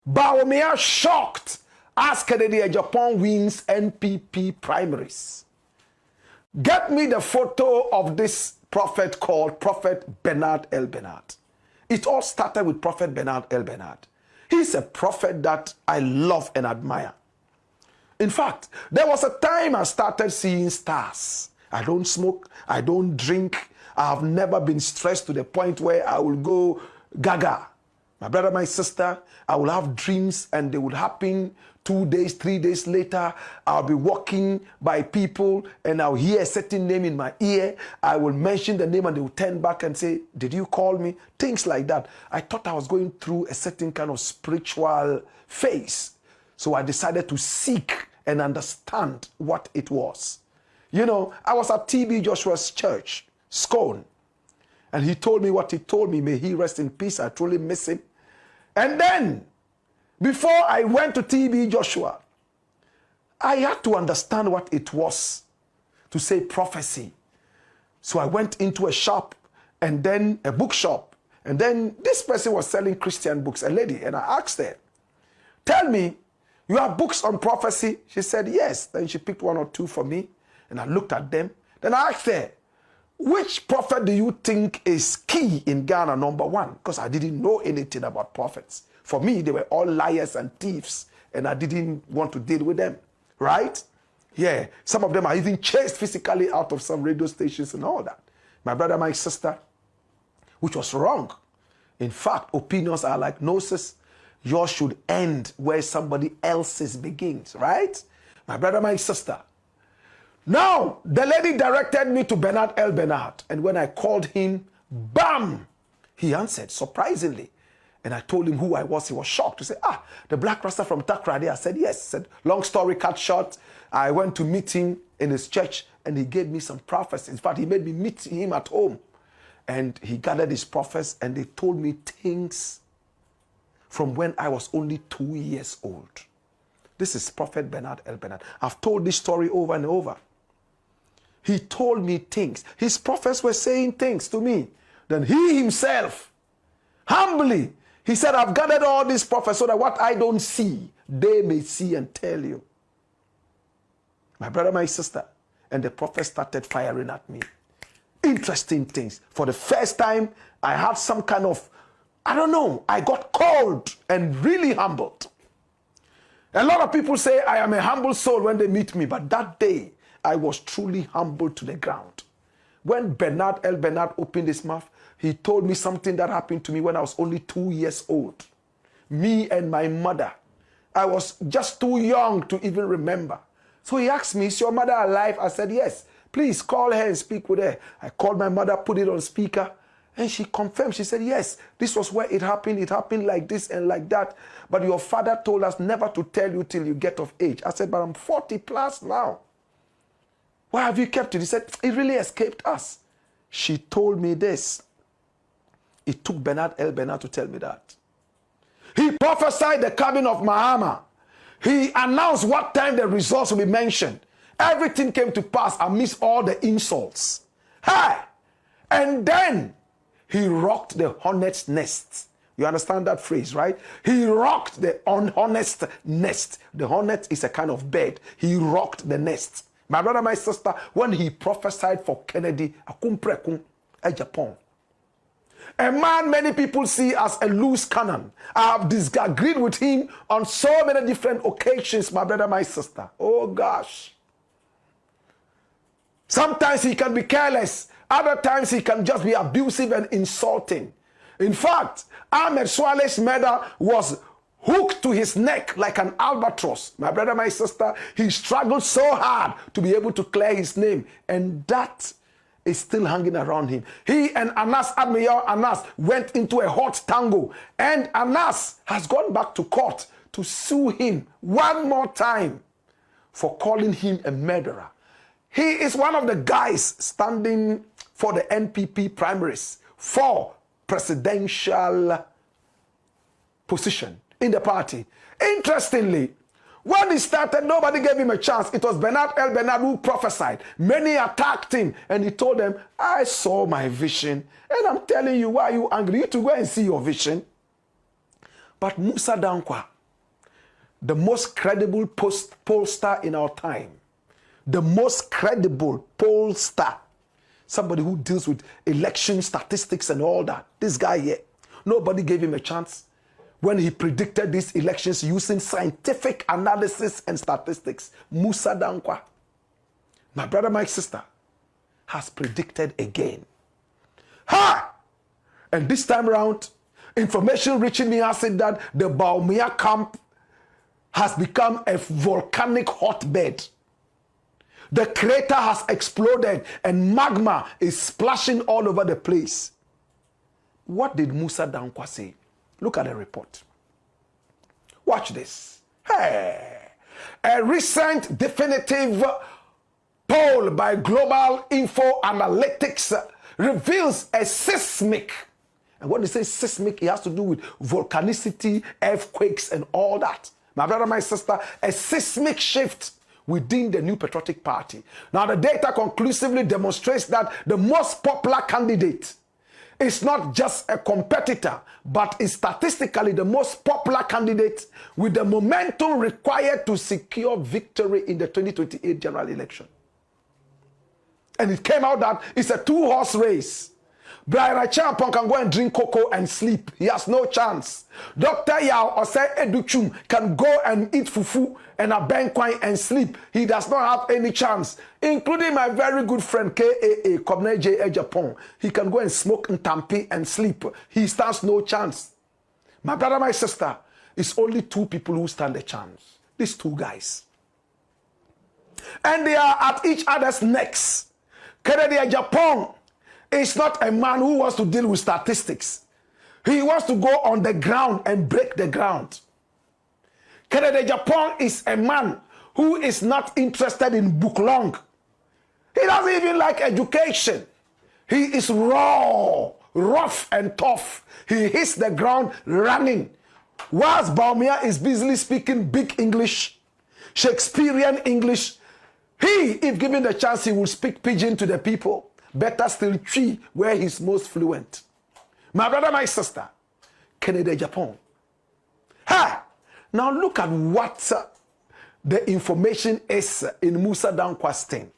Bawumia shocked as Kennedy Agyapong wins NPP primaries. Get me the photo of this prophet called Prophet Bernard L. Bernard. It all started with Prophet Bernard L. Bernard. He's a prophet that I love and admire. In fact, there was a time I started seeing stars. I don't smoke, I don't drink, I have never been stressed to the point where I will go gaga. My brother, my sister, I will have dreams and they will happen 2 days, 3 days later. I'll be walking by people and I'll hear a certain name in my ear. I will mention the name and they will turn back and say, did you call me? Things like that. I thought I was going through a certain kind of spiritual phase. So I decided to seek and understand what it was. You know, I was at TB Joshua's church, Scone, and he told me what he told me. May he rest in peace. I truly miss him. And then, before I went to TB Joshua, I had to understand what it was to say prophecy. So I went into a shop and then a bookshop. And then this person was selling Christian books, a lady. And I asked her, tell me, you have books on prophecy? She said, yes. Then she picked 1 or 2 for me. And I looked at them. Then I asked her, which prophet do you think is key in Ghana, number 1? Because I didn't know anything about prophets. For me, they were all liars and thieves, and I didn't want to deal with them, right? Yeah, some of them are even chased physically out of some radio stations and all that. My brother, my sister, which was wrong. In fact, opinions are like noses. Yours should end where somebody else's begins, right? My brother, my sister. Now, the lady directed me to Bernard L. Bernard, and when I called him, bam, he answered, surprisingly. And I told him who I was. He was shocked to say, the black rasta from Takrady. I said, yes. He said, long story cut short, I went to meet him in his church and he gave me some prophecies. In fact, he made me meet him at home. And he gathered his prophets and they told me things from when I was only 2 years old. This is Prophet Bernard L. Bernard. I've told this story over and over. He told me things. His prophets were saying things to me. Then he himself, humbly, he said, I've gathered all these prophets so that what I don't see, they may see and tell you. My brother, my sister, and the prophet started firing at me. Interesting things. For the first time, I had some kind of, I don't know, I got cold and really humbled. A lot of people say I am a humble soul when they meet me, but that day, I was truly humbled to the ground. When Bernard L. Bernard opened his mouth, he told me something that happened to me when I was only 2 years old. Me and my mother. I was just too young to even remember. So he asked me, is your mother alive? I said, yes. Please call her and speak with her. I called my mother, put it on speaker, and she confirmed. She said, yes, this was where it happened. It happened like this and like that. But your father told us never to tell you till you get of age. I said, but I'm 40 plus now. Why have you kept it? He said, it really escaped us. She told me this. It took Bernard L. Bernard to tell me that. He prophesied the coming of Mahama. He announced what time the results will be mentioned. Everything came to pass amidst all the insults. Hey! And then he rocked the hornet's nest. You understand that phrase, right? He rocked the honest nest. The hornet is a kind of bird. He rocked the nest. My brother, my sister, when he prophesied for Kennedy, Agyapong, a man many people see as a loose cannon. I have disagreed with him on so many different occasions, my brother, my sister. Oh gosh. Sometimes he can be careless. Other times he can just be abusive and insulting. In fact, Ahmed Swale's murder was hooked to his neck like an albatross. My brother, my sister, he struggled so hard to be able to clear his name. And that is still hanging around him. He and Anas, Admiral Anas, went into a hot tango. And Anas has gone back to court to sue him one more time for calling him a murderer. He is one of the guys standing for the NPP primaries for presidential position in the party. Interestingly, when he started, nobody gave him a chance. It was Bernard L. Bernard who prophesied. Many attacked him, and he told them, I saw my vision, and I'm telling you, why are you angry? You to go and see your vision. But Musah Danquah, the most credible pollster in our time, the most credible pollster, somebody who deals with election statistics and all that. This guy here, nobody gave him a chance when he predicted these elections using scientific analysis and statistics. Musah Danquah, my brother, my sister, has predicted again. Ha! And this time around, information reaching me has said that the Bawumia camp has become a volcanic hotbed. The crater has exploded and magma is splashing all over the place. What did Musah Danquah say? Look at the report. Watch this. Hey, a recent definitive poll by Global Info Analytics reveals a seismic, and when they say seismic, it has to do with volcanicity, earthquakes, and all that. My brother, my sister, a seismic shift within the New Patriotic Party. Now, the data conclusively demonstrates that the most popular candidate is not just a competitor, but is statistically the most popular candidate with the momentum required to secure victory in the 2028 general election. And it came out that it's a two-horse race. Agyapong can go and drink cocoa and sleep. He has no chance. Dr. Yao Osei Educhum can go and eat fufu and a Danquah and sleep. He does not have any chance. Including my very good friend K.A.A. Agyapong. He can go and smoke ntampi and sleep. He stands no chance. My brother, my sister, it's only two people who stand a chance. These two guys. And they are at each other's necks. Agyapong is not a man who wants to deal with statistics. He wants to go on the ground and break the ground. Agyapong is a man who is not interested in book long. He doesn't even like education. He is raw, rough and tough. He hits the ground running. Whilst Bawumia is busily speaking big English, Shakespearean English, he, if given the chance, he will speak pidgin to the people. Better still, Twi, where he's most fluent. My brother, my sister, Agyapong. Ha! Now look at what the information is in Musah Danquah's thing.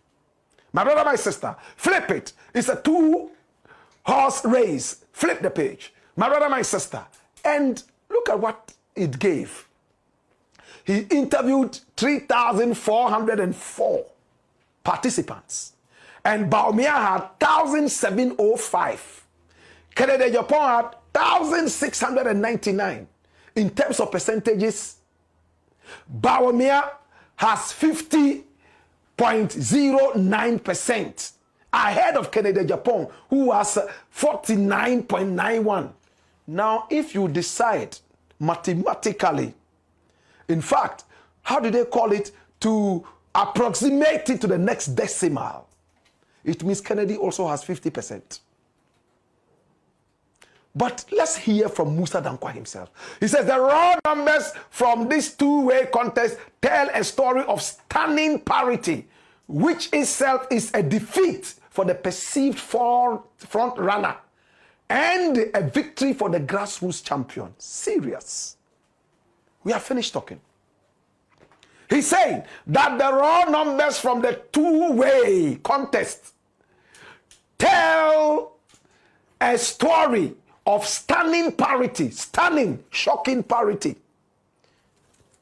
My brother, my sister, flip it. It's a two-horse race. Flip the page. My brother, my sister. And look at what it gave. He interviewed 3,404 participants. And Bawumia had 1,705. Agyapong had 1,699. In terms of percentages, Bawumia has 50.09% ahead of Agyapong, who has 49.91. Now, if you decide mathematically, in fact, how do they call it, to approximate it to the next decimal, it means Kennedy also has 50%. But let's hear from Musah Danquah himself. He says the raw numbers from this two-way contest tell a story of stunning parity, which itself is a defeat for the perceived front runner and a victory for the grassroots champion. Serious. We have finished talking. He's saying that the raw numbers from the two-way contest tell a story of stunning parity, stunning, shocking parity.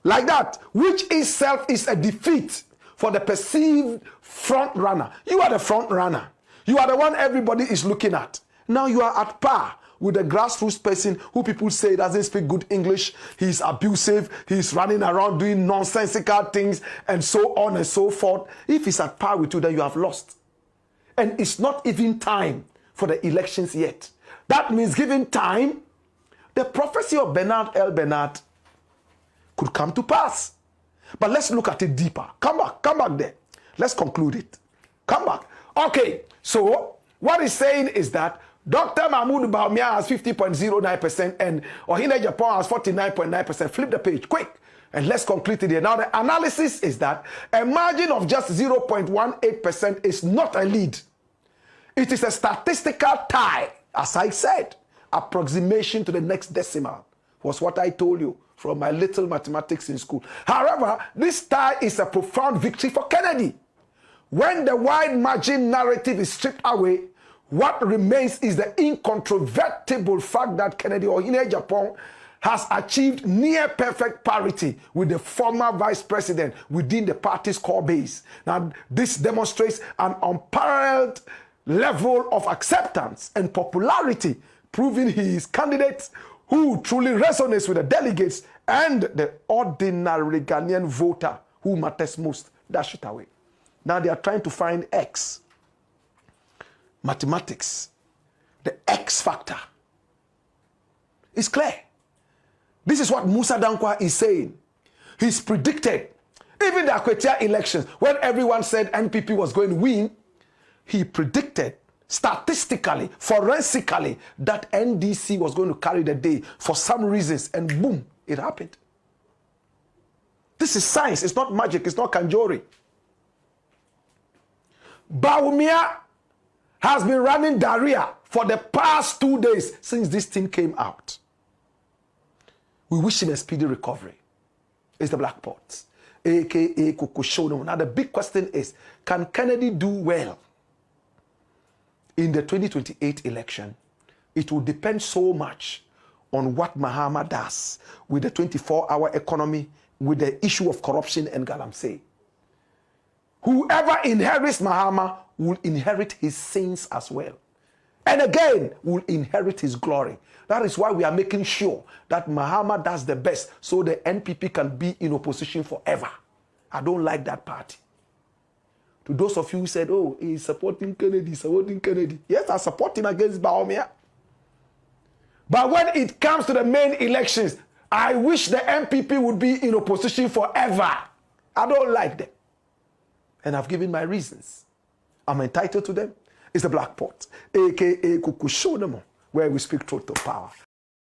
Like that, which itself is a defeat for the perceived front runner. You are the front runner. You are the one everybody is looking at. Now you are at par with the grassroots person who people say doesn't speak good English, he's abusive, he's running around doing nonsensical things, and so on and so forth. If he's at par with you, then you have lost. And it's not even time for the elections yet. That means given time, the prophecy of Bernard L. Bernard could come to pass. But let's look at it deeper. Come back there. Let's conclude it. Come back. Okay, so what he's saying is that Dr. Mahmoud Bawumia has 50.09% and Agyapong has 49.9%. Flip the page, quick. And let's conclude it here. Now, the analysis is that a margin of just 0.18% is not a lead. It is a statistical tie. As I said, approximation to the next decimal was what I told you from my little mathematics in school. However, this tie is a profound victory for Kennedy. When the wide margin narrative is stripped away, what remains is the incontrovertible fact that Kennedy or Agyapong has achieved near perfect parity with the former vice president within the party's core base. Now, this demonstrates an unparalleled level of acceptance and popularity, proving he is candidate who truly resonates with the delegates and the ordinary Ghanaian voter who matters most. Dash it away. Now they are trying to find X. Mathematics. The X factor. It's clear. This is what Musah Danquah is saying. He's predicted, even the Akwetia elections, when everyone said NPP was going to win, he predicted statistically, forensically, that NDC was going to carry the day for some reasons, and boom, it happened. This is science. It's not magic. It's not kanjori. Bawumia has been running diarrhea for the past 2 days since this thing came out. We wish him a speedy recovery. It's the Black Pots, a.k.a. Kukushono. Now the big question is, can Kennedy do well in the 2028 election? It will depend so much on what Mahama does with the 24-hour economy, with the issue of corruption and galamsey. Whoever inherits Mahama will inherit his sins as well. And again, will inherit his glory. That is why we are making sure that Mahama does the best so the NPP can be in opposition forever. I don't like that party. To those of you who said, oh, he's supporting Kennedy, supporting Kennedy. Yes, I support him against Bawumia. But when it comes to the main elections, I wish the NPP would be in opposition forever. I don't like them. And I've given my reasons. I'm entitled to them. It's the Black Pot, a.k.a. Kukushonomo, where we speak truth to power.